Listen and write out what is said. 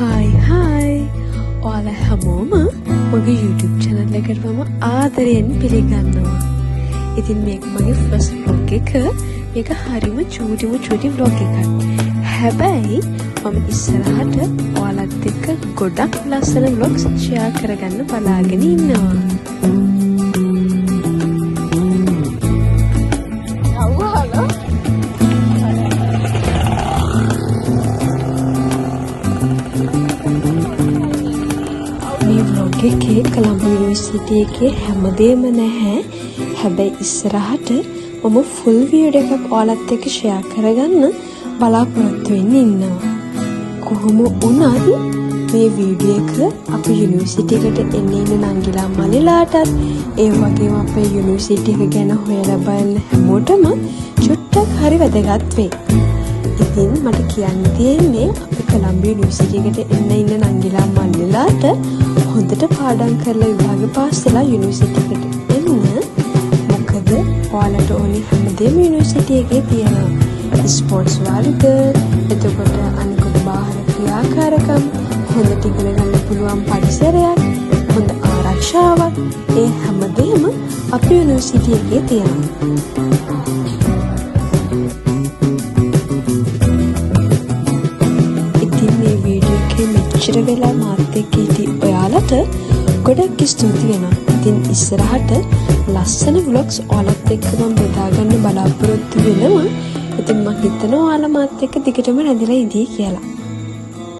Hi. ඔයාලා හැමෝම මගේ YouTube channel එකට මම ආදරයෙන් පිළිගන්නවා. ඉතින් මේක මගේ first vlog එක. මේක හරිම චූටි vlog එකක්. හැබැයි මම ඉස්සරහට ඔයාලත් එක්ක ගොඩක් ලස්සන vlogs share කරගන්න බලාගෙන ඉන්නවා. එකේ කොළඹ යුනිවර්සිටි එකේ හැමදේම නැහැ. හැබැයි ඉස්සරහට මම ෆුල් වීඩියෝ එකක් ඔයාලත් එක්ක ෂෙයා කරගන්න බලාපොරොත්තු වෙන්න ඉන්නවා. කොහොම වුණත් මේ වීඩියෝ එක අපේ යුනිවර්සිටි එකට එන්න ඉන්න නංගිලා මල්ලිලාටත් ඒ වගේම අපේ යුනිවර්සිටි එක ගැන හොයලා බලන හැමෝටම චුට්ටක් හරි වැදගත් වෙයි. ඉතින් මට කියන්න තියෙන්නේ අපේ කොළඹ යුනිවර්සිටි එකට එන්න ඉන්න නංගිලා මල්ලිලාට හොඳට පාඩම් කරලා විභාග පාස් වෙලා යුනිවර්සිටි එකට එන්න. මොකද ඔයාලට ඕනේ හැමදේම යුනිවර්සිටි එකේ තියෙනවා. ස්පෝර්ට්ස් වර්ග, එතකොට අනිකුත් බාහිර ක්‍රියාකාරකම්, හොඳට ඉගෙන ගන්න පුළුවන් පරිසරයක්, හොඳ ආරක්ෂාවක්, ඒ හැමදේම අපේ යුනිවර්සිටි එකේ තියෙනවා. ඉතින් මේ වීඩියෝ එකේ මෙච්චර වෙලා මාත් එක්ක හිටි ඔයාලට ගොඩක් ස්තුති වෙනවා. ඉතින් ඉස්සරහට ලස්සන vlogs ඔයාලත් එක්ක මම බෙදා ගන්න බලාපොරොත්තු වෙනවා. ඉතින් මම හිතනවා ඔයාලා මාත් එක්ක දිගටම රැඳිලා ඉඳී කියලා.